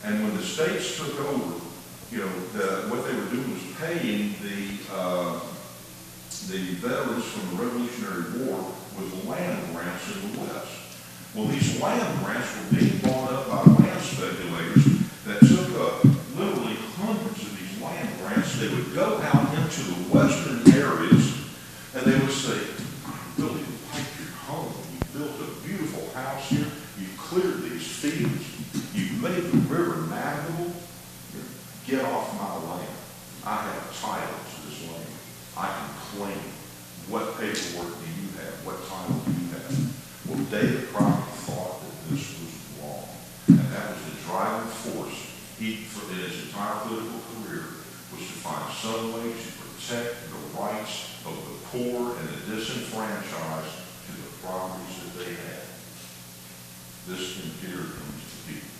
And when the states took over, what they were doing was paying the veterans from the Revolutionary War with land grants in the West. Well, these land grants were being bought up by land speculators that took up literally hundreds of these land grants. They would go out into the western areas and they would say, "I really like your home. You built a beautiful house here. You cleared these fields. You made the river navigable. Get off my land. I have a title to this land. I can claim it. What paperwork do you have? What title do you have?" Well, David Crockett thought that this was wrong. And that was the driving force in his entire political career, was to find some way to protect the rights of the poor and the disenfranchised to the properties that they had. This endeared him to the people.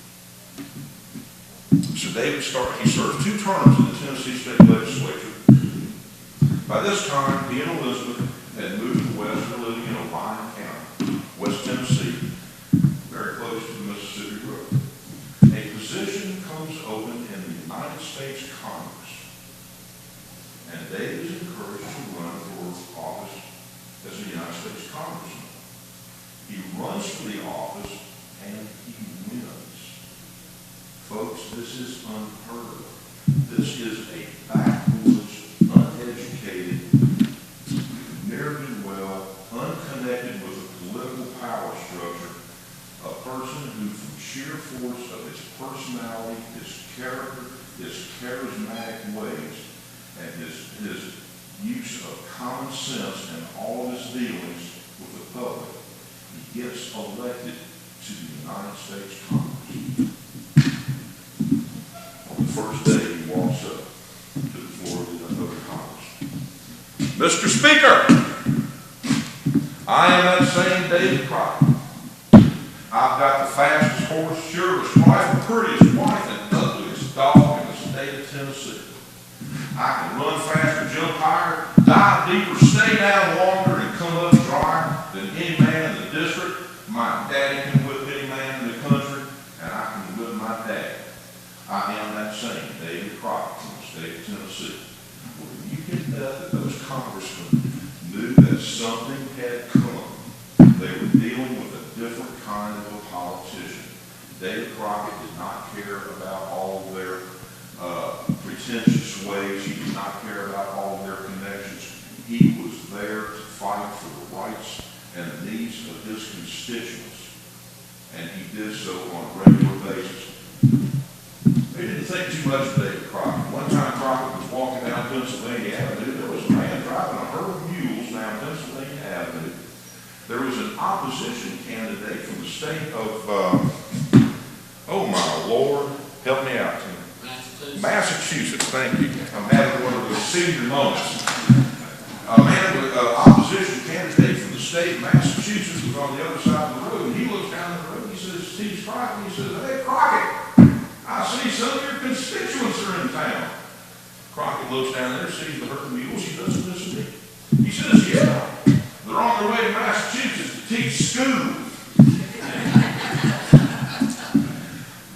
So David he served 2 terms in the Tennessee State Legislature. By this time, he and Elizabeth had moved west and living in Orion County, West Tennessee, very close to the Mississippi River. A position comes open in the United States Congress, and David is encouraged to run for office as a United States Congressman. He runs for the office, and he wins. Folks, this is unheard of. This is a backwoods, uneducated, ne'er-do-well, unconnected with a political power structure, a person who, from sheer force of his personality, his character, his charismatic ways, and his use of common sense in all of his dealings with the public, he gets elected to the United States Congress. On the first day, he walks up to the floor of the Congress. "Mr. Speaker, I am that same David Crockett. I've got the fastest horse, surest rifle, prettiest wife, and ugliest dog in the state of Tennessee. I can run faster, jump higher, dive deeper, stay down longer, and come up drier than any man in the district. My daddy can whip any man in the country, and I can whip my dad. I am that same David Crockett from the state of Tennessee." Well, you can bet that those congressmen knew that something had come. They were dealing with a different kind of a politician. David Crockett did not care about all of their pretentious ways. He did not care about all of their connections. He was there to fight for the rights and the needs of his constituents. And he did so on a regular basis. They didn't think too much of David Crockett. One time Crockett was walking down Pennsylvania Avenue. There was a man driving a herd of mules down Pennsylvania Avenue. There was an opposition candidate from the state of, oh my Lord, help me out, Tim. Massachusetts, thank you. I'm having one of those senior moments. A man with opposition candidate from the state of Massachusetts was on the other side of the road. He looks down the road. He says, "Steve Crockett." He says, "Hey, Crockett, I see some of your constituents are in town." Crockett looks down there, sees the herd of mules. He doesn't miss a beat. He says, "Yeah, they're on their way to Massachusetts to teach school."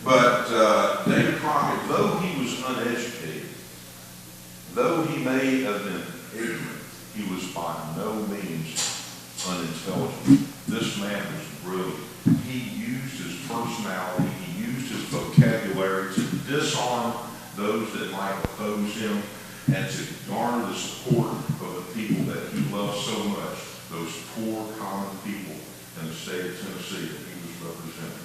But David Crockett, though he was uneducated, though he may have been ignorant, he was by no means unintelligent. This man was brilliant. He used his personality, he used his vocabulary to disarm those that might oppose him and to garner the support of the people that he loved so much, those poor, common people in the state of Tennessee that he was representing.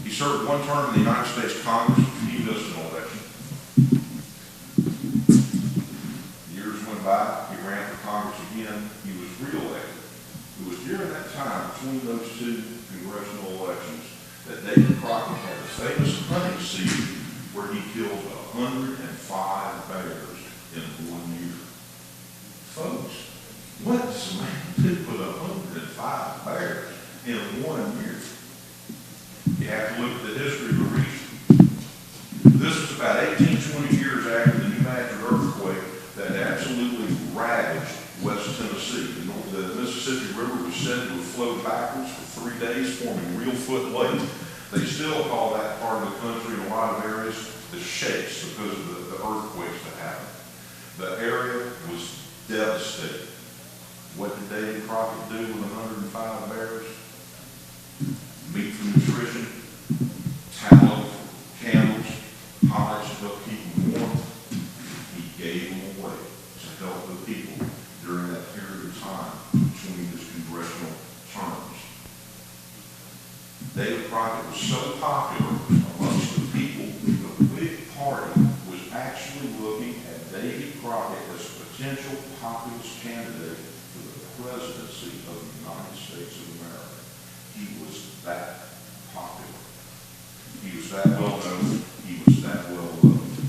He served 1 term in the United States Congress. He missed an election. Years went by. He ran for Congress again. He was reelected. It was during that time, between those 2 congressional elections, that David Crockett had a famous hunting season where he killed 105 bears in 1 year. Folks, what does a man do with 105 bears in 1 year? You have to look at the history of the region. This was about 18-20 years after the New Madrid earthquake that absolutely ravaged West Tennessee. The Mississippi River was said to have flowed backwards for 3 days, forming real foot lakes. They still call that part of the country in a lot of areas the shakes because of the earthquakes that happened. The area was devastated. What did David Crockett do with 105 bears? Meat for nutrition, tallow for candles, hides to help keep them warm. He gave them away to help the people during that period of time between his congressional terms. David Crockett was so popular amongst the people, the Whig Party was actually looking at David Crockett as a potential populist candidate for the presidency of the United States of America. He was that popular. He was that well known. He was that well loved.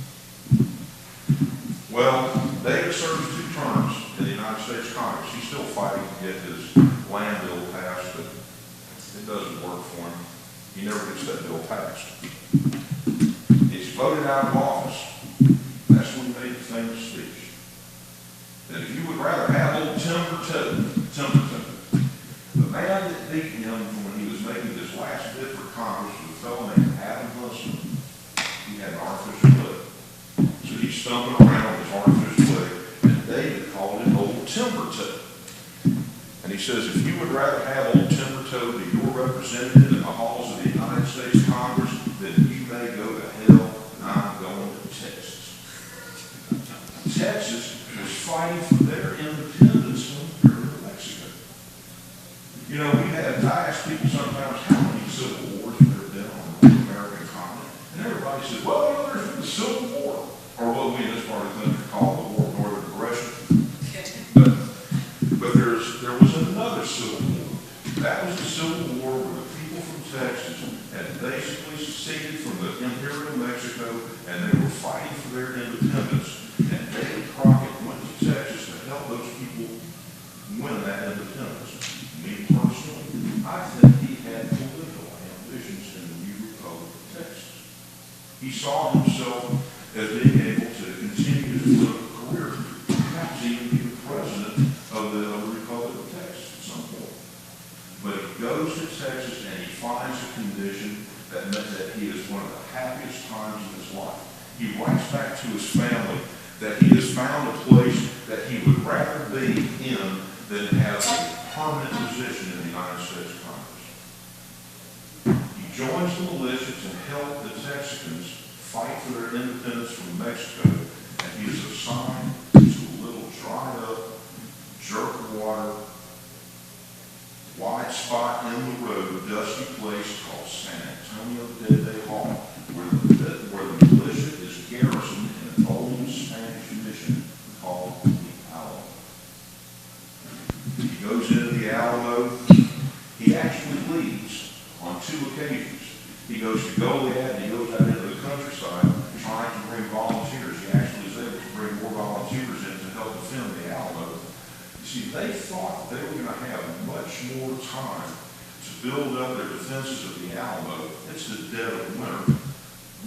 Well, David served 2 terms in the United States Congress. He's still fighting to get his land bill passed, but it doesn't work for him. He never gets that bill passed. He's voted out of office. That's when he made the famous speech. That if you would rather have old Timberton, the man that beat him when he was making his last bid for Congress was a fellow named Adam Hudson. He had an artificial leg. So he's stumbling around with his artificial leg, and David called it old Timberton. And he says, if you would rather have old Timbertoe be your representative in the halls of the United States Congress, then you may go to hell, and I'm going to Texas. Texas was fighting for their independence from the Bureau of Mexico. You know, I ask people sometimes, how many civil wars have there been on the American continent? And everybody says, well, you know, there's been the Civil War, or what we in this part of the country call the War of Northern Aggression. But there was another Civil War. That was the Civil War where the people from Texas had basically seceded from the Imperial Mexico, and they were fighting for their independence. And David Crockett went to Texas to help those people win that independence. Me personally, I think he had political ambitions in the new Republic of Texas. He saw himself as being able to continue his political career, perhaps even be the president of the Republic of Texas at some point. But he goes to Texas and he finds a condition that meant that he is one of the happiest times in his life. He writes back to his family that he has found a place that he would rather be in than have a permanent position in the United States Congress. He joins the militias and helps the Texicans fight for their independence from Mexico, and he is assigned to a little dried up, jerk water, wide spot in the road, dusty place called San Antonio de Hall, where the militia is garrisoned in an old Spanish mission called the Alamo. He goes into the Alamo. He actually leads on 2 occasions. He goes to Goliad and he goes out into the countryside trying to bring volunteers. He actually is able to bring more volunteers in to help defend the Alamo. You see, they thought they were going to have much more time to build up their defenses of the Alamo. It's the dead of winter.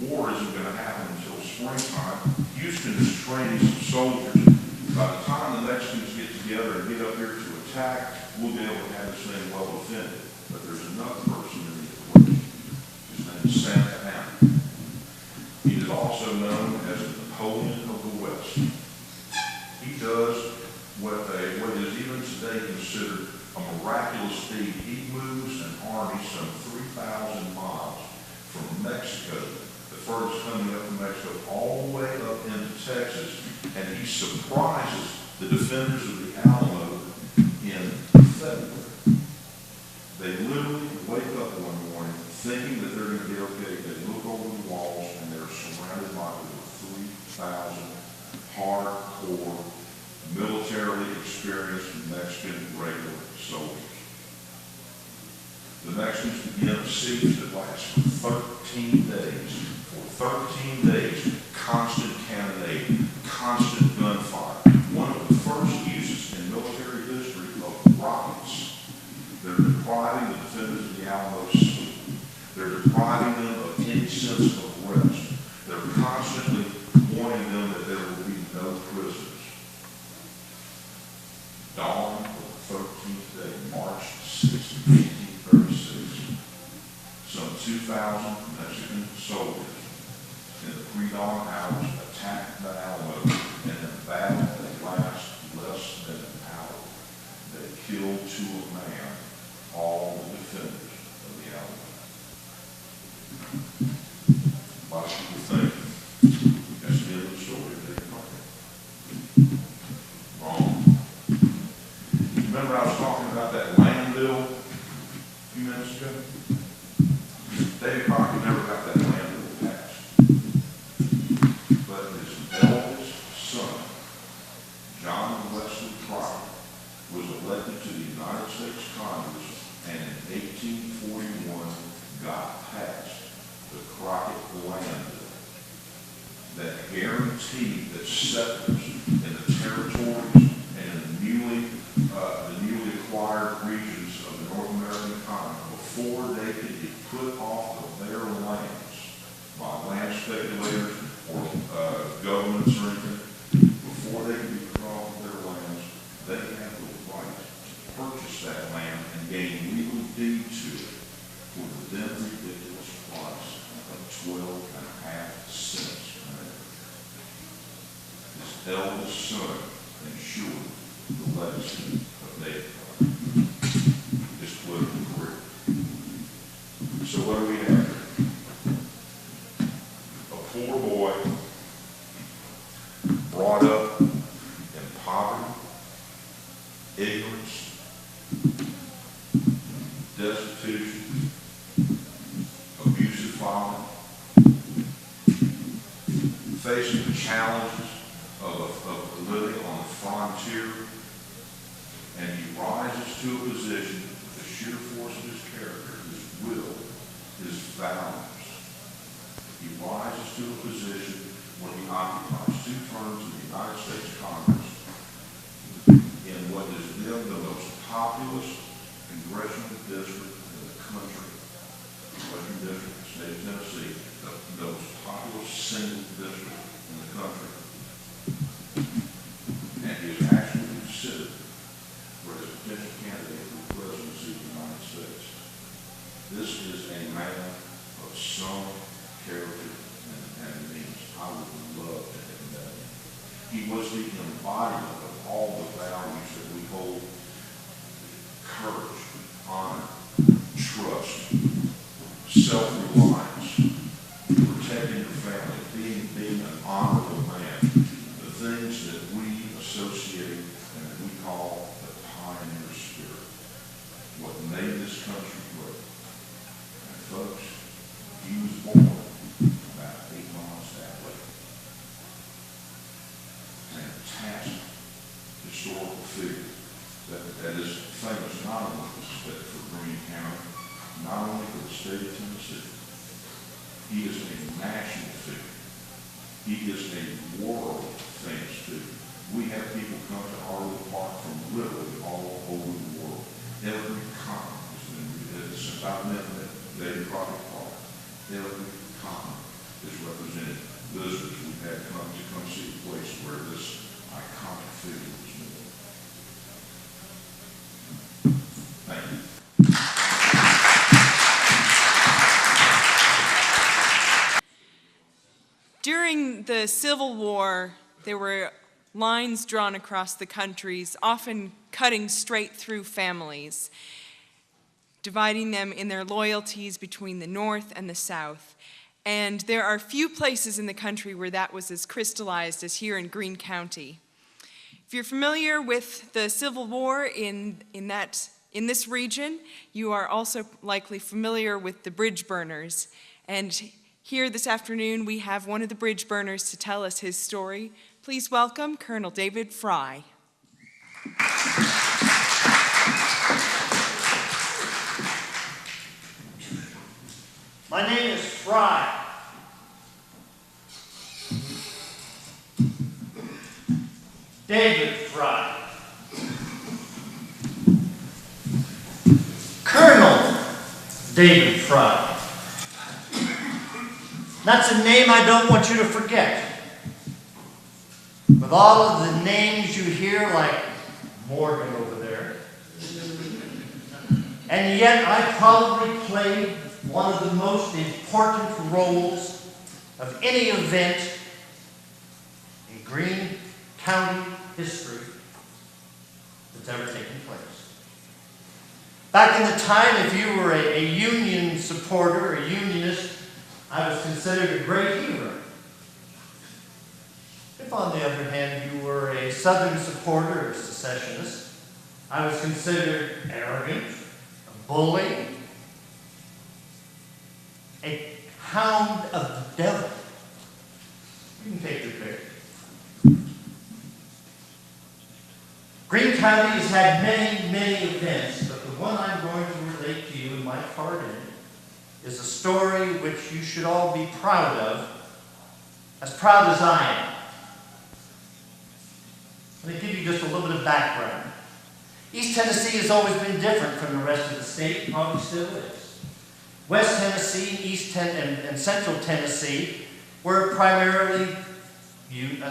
War isn't going to happen until springtime. Houston is training some soldiers. By the time the Mexicans get together and get up here to attack, we'll be able to have this thing well defended. But there's another person in the equation. His name is Santa Anna. He is also known as the Napoleon of the West. He does what is even today considered a miraculous feat. He moves an army some 3,000 miles from Mexico, the furthest coming up from Mexico, all the way up into Texas, and he surprises the defenders of the Alamo in February. They literally wake up one morning thinking that they're going to be okay. They look over the walls and they're surrounded by over 3,000 hardcore, militarily experienced Mexican regular soldiers. The Mexicans begin a siege that lasts for 13 days. For 13 days, constant cannonade, constant gunfire. One of the first uses in military history of rockets. They're depriving the defenders of the Alamo sleep. They're depriving them of any sense of rest. They're constantly warning them that there will be no prisoners. Dawn of the 13th day, March 6, 1836. Some 2,000 A lot of people think that's the end of the story of David Crockett. Wrong. Remember I was talking about that land bill a few minutes ago? David Crockett never got that land bill passed. But his eldest son, John Wesley Crockett, was elected to the United States Congress and in 1841 got passed the Crockett Land Bill that guaranteed that settlers in the territories and in the newly acquired regions of the North American continent, before they could be put off of their lands by land speculators or governments or anything, before they could be put off of their lands, they had the right to purchase that land and gain legal deed to it for the then ridiculous price of 12.5 cents an acre. His eldest son ensured the legacy of David Crockett, his political career. So what do we have here? A poor boy brought up in poverty, ignorance, destitution, abusive father, facing the challenges of living on the frontier, and he rises to a position with the sheer force of his character, his will, his values. He rises to a position when he occupies 2 terms in the United States Congress in what is then the most populous congressional district in the country, the Western District of the state of Tennessee, the most populous single district in the country. And he is actually considered for his potential candidate for the presidency of the United States. This is a man of some character and means. I would love to have met him. He was the embodiment of all the values that we hold: courage, honor, trust, self-reliance, protecting your family, being an honorable man, the things that we associate and that we call the pioneer spirit, what made this country great. And folks, he was born about 8 miles that way. Fantastic historical figure that is famous not only for Greene County, not only for the state of Tennessee. He is a national figure. He is a world famous figure. We have people come to our little park from literally all over the world. Every continent has been, since I've met David Crockett Park, every continent is represented. Visitors we've had come see the place where this iconic figure was made. Thank you. During the Civil War, there were lines drawn across the countries, often cutting straight through families, dividing them in their loyalties between the North and the South. And there are few places in the country where that was as crystallized as here in Greene County. If you're familiar with the Civil War in this region, you are also likely familiar with the bridge burners. And here this afternoon, we have one of the bridge burners to tell us his story. Please welcome Colonel David Fry. My name is Fry. David Fry. Colonel David Fry. That's a name I don't want you to forget. With all of the names you hear, like Morgan over there. And yet I probably played one of the most important roles of any event in Greene County history that's ever taken place. Back in the time, if you were a Union supporter, a Unionist, I was considered a great hero. If, on the other hand, you were a Southern supporter or secessionist, I was considered arrogant, a bully, a hound of the devil. You can take your pick. Greene County has had many, many events, but the one I'm going to relate to you in my part in it is a story which you should all be proud of, as proud as I am. Let me give you just a little bit of background. East Tennessee has always been different from the rest of the state, probably still is. West Tennessee, and Central Tennessee were primarily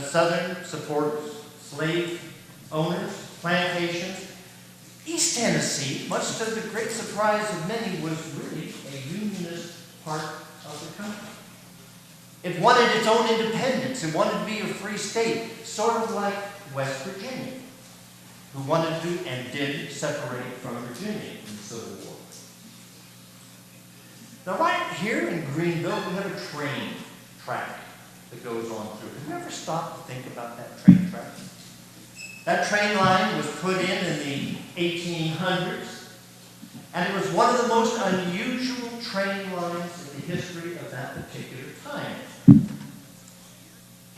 Southern supporters, slave owners, plantations. East Tennessee, much to the great surprise of many, was really a unionist part of the country. It wanted its own independence. It wanted to be a free state, sort of like West Virginia, who wanted to and did separate from Virginia in the Civil War. Now, right here in Greeneville, we have a train track that goes on through. Have you ever stopped to think about that train track? That train line was put in the 1800s, and it was one of the most unusual train lines in the history of that particular time.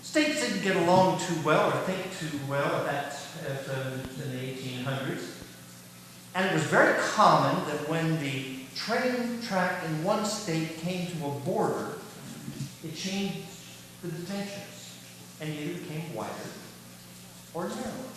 States didn't get along too well or think too well in the 1800s. And it was very common that when the train track in one state came to a border, it changed the dimensions and either became wider or narrower.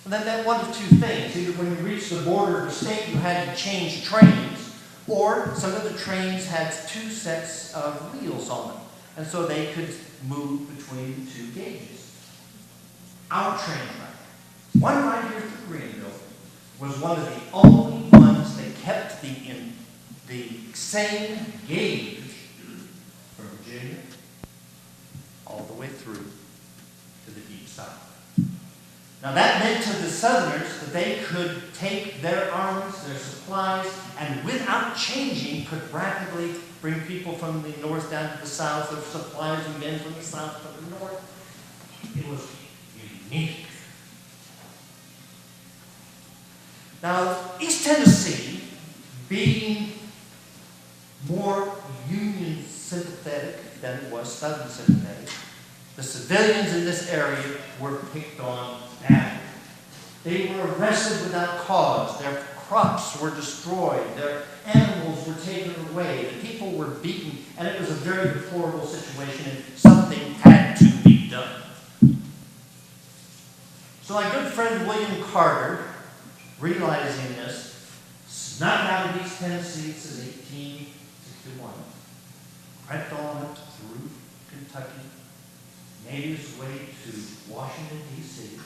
And then that one of two things. Either when you reached the border of the state, you had to change trains, or some of the trains had two sets of wheels on them. And so they could move between two gauges. Our train track, one right here through Greeneville, was one of the only ones that kept the same gauge from Virginia all the way through to the deep south. Now that meant to the Southerners that they could take their arms, their supplies, and without changing could rapidly bring people from the north down to the south, or supplies and men from the south to the north. It was unique. Now, East Tennessee, being more Union sympathetic than it was Southern sympathetic, the civilians in this area were picked on badly. They were arrested without cause. Their crops were destroyed. Their animals were taken away. The people were beaten. And it was a very deplorable situation, and something had to be done. So my good friend William Carter, realizing this, snuck out of East Tennessee since 1861, crept on up through Kentucky, made his way to Washington, D.C.,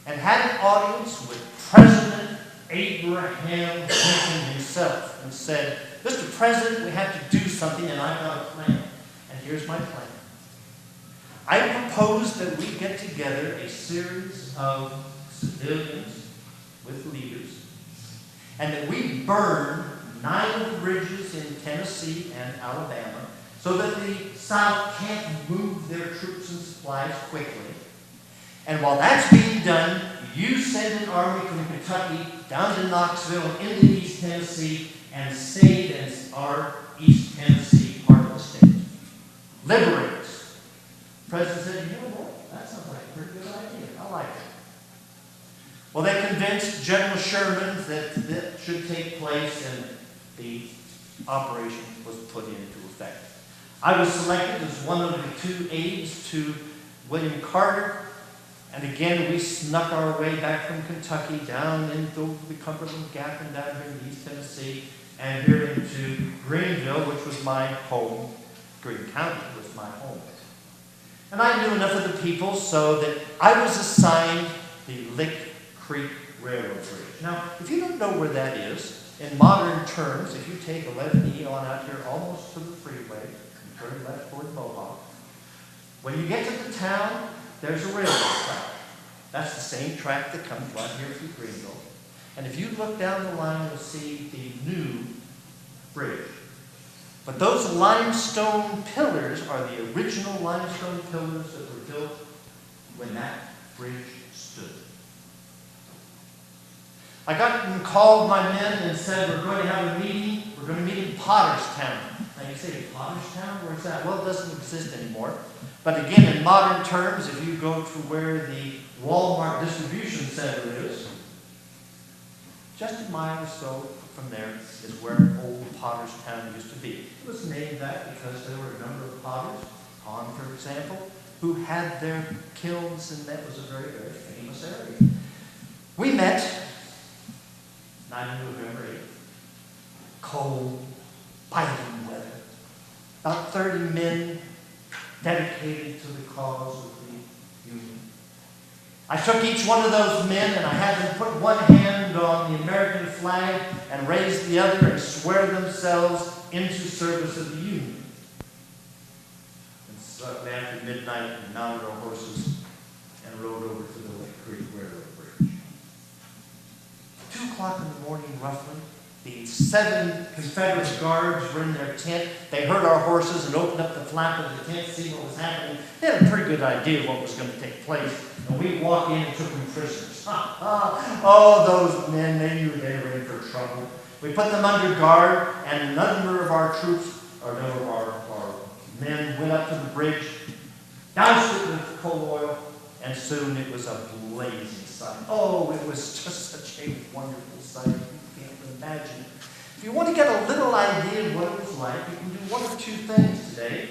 and had an audience with President Abraham Lincoln himself and said, "Mr. President, we have to do something, and I've got a plan. And here's my plan. I propose that we get together a series of civilians with leaders, and that we burn 9 of the bridges in Tennessee and Alabama so that the South can't move their troops and supplies quickly. And while that's being done, you send an army from Kentucky down to Knoxville into East Tennessee and save our East Tennessee part of the state. Liberate us." The president said, "You know what? That sounds like a pretty good idea. I like it." Well, they convinced General Sherman that that should take place, and the operation was put into effect. I was selected as one of the 2 aides to William Carter. And again, we snuck our way back from Kentucky down into the Cumberland Gap and down here in East Tennessee and here into Greeneville, which was my home. Greene County was my home. And I knew enough of the people so that I was assigned the Lick Creek Railroad Bridge. Now, if you don't know where that is, in modern terms, if you take 11E on out here almost to the freeway and turn left toward Mohawk, when you get to the town, there's a railroad track. That's the same track that comes right here through Greeneville. And if you look down the line, you'll see the new bridge. But those limestone pillars are the original limestone pillars that were built when that bridge stood. I got and called my men and said, we're going to have a meeting. We're going to meet in Potterstown. Now you say, Potterstown? Where's that? Well, it doesn't exist anymore. But again, in modern terms, if you go to where the Walmart distribution center is, just a mile or so from there is where old Potterstown used to be. It was named that because there were a number of potters, Hahn, for example, who had their kilns, and that was a very, very famous area. We met 9 November 8th, cold, biting weather. About 30 men dedicated to the cause of the Union. I took each one of those men and I had them put one hand on the American flag and raise the other and swear themselves into service of the Union. And so after midnight, we mounted our horses and rode over to the Lake Creek Railroad Bridge. 2 o'clock in the morning, roughly, the 7 Confederate guards were in their tent. They heard our horses and opened up the flap of the tent to see what was happening. They had a pretty good idea of what was going to take place. And we walked in and took them prisoners. Oh, those men, they knew they were in for trouble. We put them under guard, and a number of our troops, or a number of our men, went up to the bridge, doused it with coal oil, and soon it was a blazing sight. Oh, it was just such a wonderful sight. You can't imagine. If you want to get a little idea of what it was like, you can do one of 2 things today.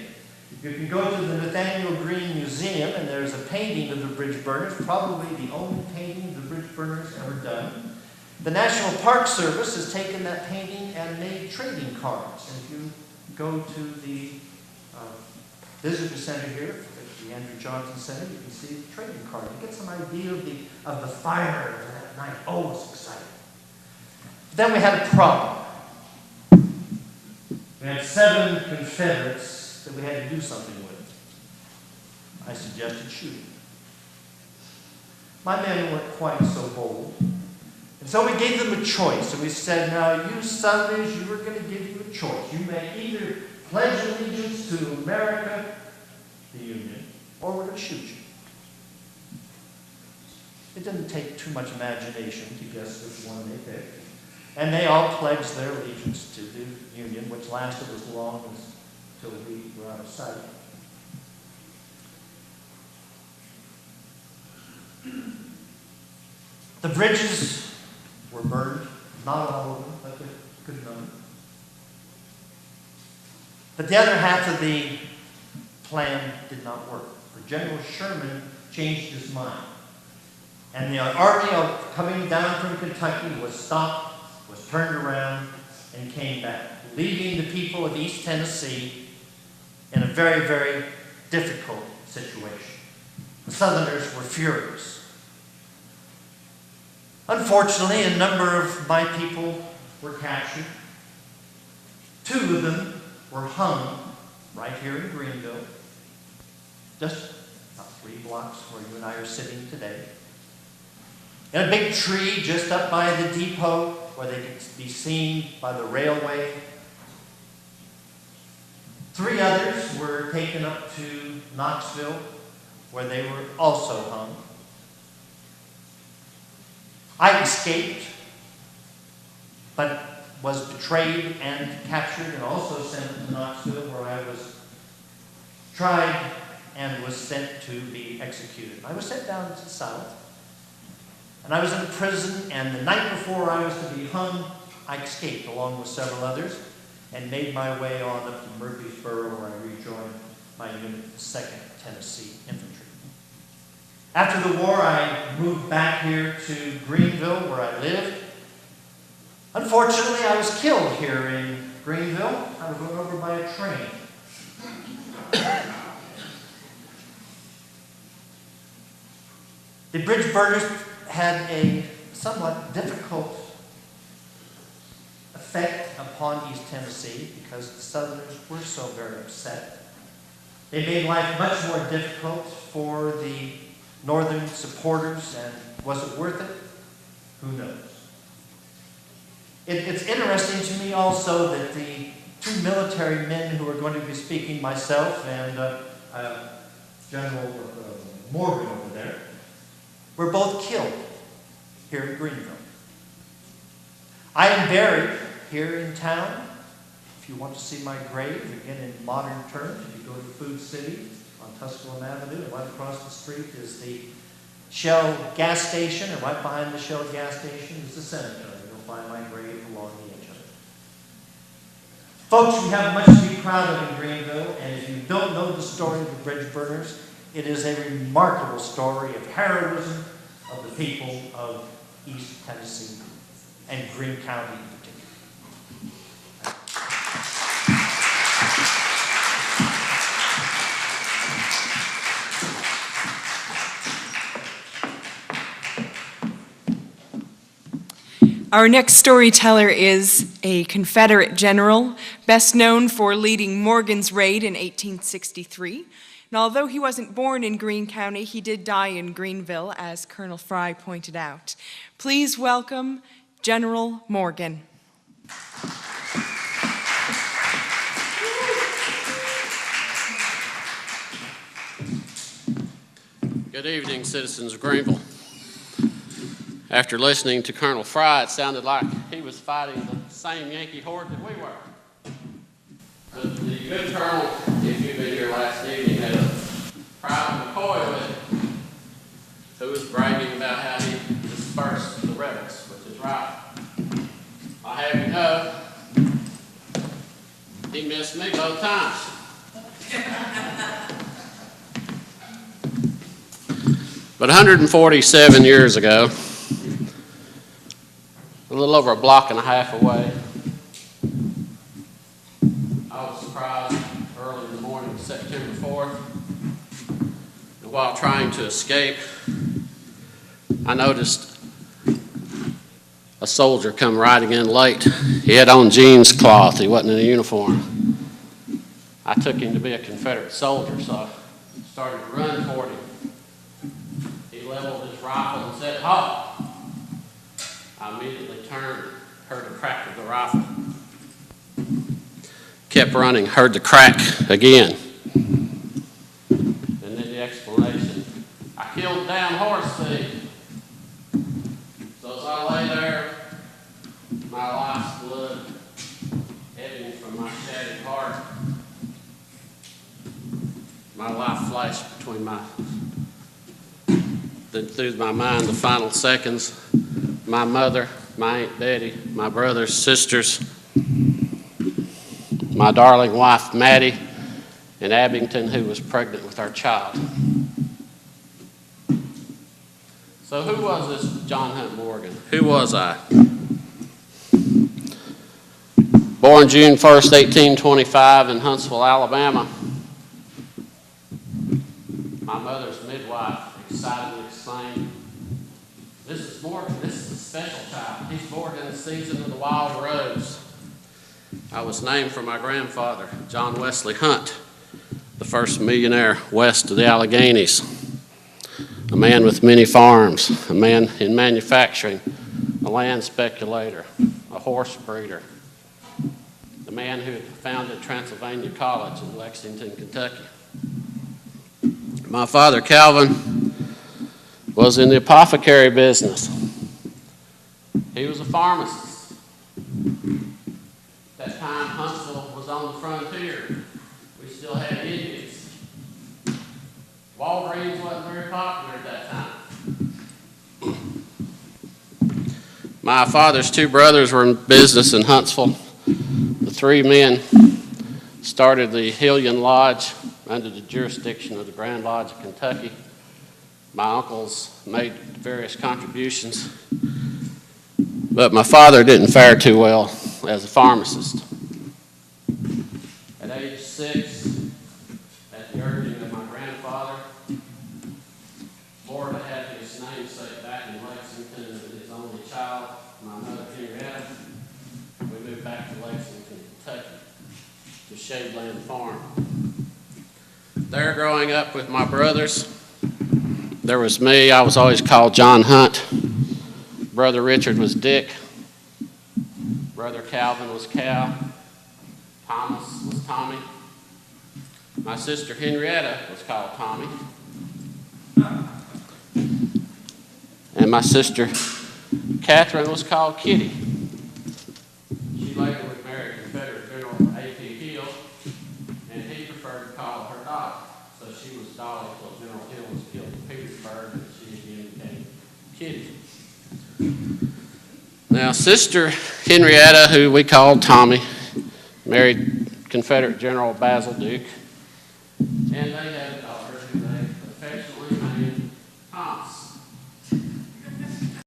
You can go to the Nathaniel Green Museum, and there's a painting of the bridge burners, probably the only painting of the bridge burners ever done. The National Park Service has taken that painting and made trading cards. And if you go to the visitor center here, at the Andrew Johnson Center, you can see the trading card. You get some idea of the fire of that night. Oh, it's exciting. But then we had a problem. We had 7 Confederates that we had to do something with. I suggested shooting. My men weren't quite so bold. And so we gave them a choice. And we said, now you Southerners, you are going to give you a choice. You may either pledge allegiance to America, the Union, or we're going to shoot you. It didn't take too much imagination to guess which one they picked. And they all pledged their allegiance to the Union, which lasted as long as until we were out of sight. The bridges were burned, not all of them, but a good number. But the other half of the plan did not work. For General Sherman changed his mind. And the army coming down from Kentucky was stopped, was turned around, and came back, leaving the people of East Tennessee in a very, very difficult situation. The Southerners were furious. Unfortunately, a number of my people were captured. 2 of them were hung right here in Greeneville, just about 3 blocks where you and I are sitting today. In a big tree just up by the depot where they could be seen by the railway. 3 others were taken up to Knoxville, where they were also hung. I escaped, but was betrayed and captured and also sent to Knoxville, where I was tried and was sent to be executed. I was sent down to the South, and I was in prison, and the night before I was to be hung, I escaped along with several others and made my way on up to Murfreesboro, where I rejoined my unit, the 2nd Tennessee Infantry. After the war, I moved back here to Greeneville, where I lived. Unfortunately, I was killed here in Greeneville. I was run over by a train. The bridge burners had a somewhat difficult effect upon East Tennessee because the Southerners were so very upset. They made life much more difficult for the Northern supporters, and was it worth it? Who knows? It's interesting to me also that the two military men who are going to be speaking, myself and General Morgan over there, were both killed here in Greeneville. I am buried here in town. If you want to see my grave, again in modern terms, if you go to Food City on Tusculum Avenue, and right across the street is the Shell gas station, and right behind the Shell gas station is the cemetery. You'll find my grave along the edge of it. Folks, we have much to be proud of in Greeneville, and if you don't know the story of the bridge burners, it is a remarkable story of heroism of the people of East Tennessee and Greene County in particular. Our next storyteller is a Confederate general, best known for leading Morgan's raid in 1863. And although he wasn't born in Greene County, he did die in Greeneville, as Colonel Fry pointed out. Please welcome General Morgan. Good evening, citizens of Greeneville. After listening to Colonel Fry, it sounded like he was fighting the same Yankee horde that we were. But the good colonel, if you've been here last evening, had a private McCoy with him, who was bragging about how he dispersed the rebels, which is right. I have you know, he missed me both times. But 147 years ago, a little over a block and a half away, I was surprised early in the morning of September 4th. And while trying to escape, I noticed a soldier come riding in late. He had on jeans cloth. He wasn't in a uniform. I took him to be a Confederate soldier, so I started to run toward him. He leveled his rifle and said, "Halt!" I immediately turned, heard the crack of the rifle. Kept running, heard the crack again. And then the explanation, I killed down horse thief. So as I lay there, my life's blood ebbing from my shattered heart, my life flashed through my mind the final seconds. My mother, my Aunt Betty, my brothers, sisters, my darling wife, Maddie, and Abington, who was pregnant with our child. So who was this John Hunt Morgan? Who was I? Born June 1st, 1825 in Huntsville, Alabama. My mother's midwife excitedly exclaimed, "This is Morgan, this is a special child. He's born in the season of the wild rose." I was named for my grandfather, John Wesley Hunt, the first millionaire west of the Alleghenies. A man with many farms, a man in manufacturing, a land speculator, a horse breeder, the man who had founded Transylvania College in Lexington, Kentucky. My father, Calvin, was in the apothecary business. He was a pharmacist. At that time, Huntsville was on the frontier. We still had Indians. Walgreens wasn't very popular at that time. My father's two brothers were in business in Huntsville. The three men started the Hillian Lodge under the jurisdiction of the Grand Lodge of Kentucky. My uncles made various contributions, but my father didn't fare too well as a pharmacist. At age 6, at the urging of my grandfather, Florida had his namesake back in Lexington and his only child, my mother Henrietta. We moved back to Lexington, Kentucky, to Shadeland Farm. There, growing up with my brothers, there was me. I was always called John Hunt. Brother Richard was Dick. Brother Calvin was Cal. Thomas was Tommy. My sister Henrietta was called Tommy. And my sister Catherine was called Kitty. She later would marry Confederate General A.P. Hill, and he preferred to call her Dolly. So she was Dolly until General Hill was killed in Petersburg, and she again became Kitty. Now, Sister Henrietta, who we called Tommy, married Confederate General Basil Duke, and they had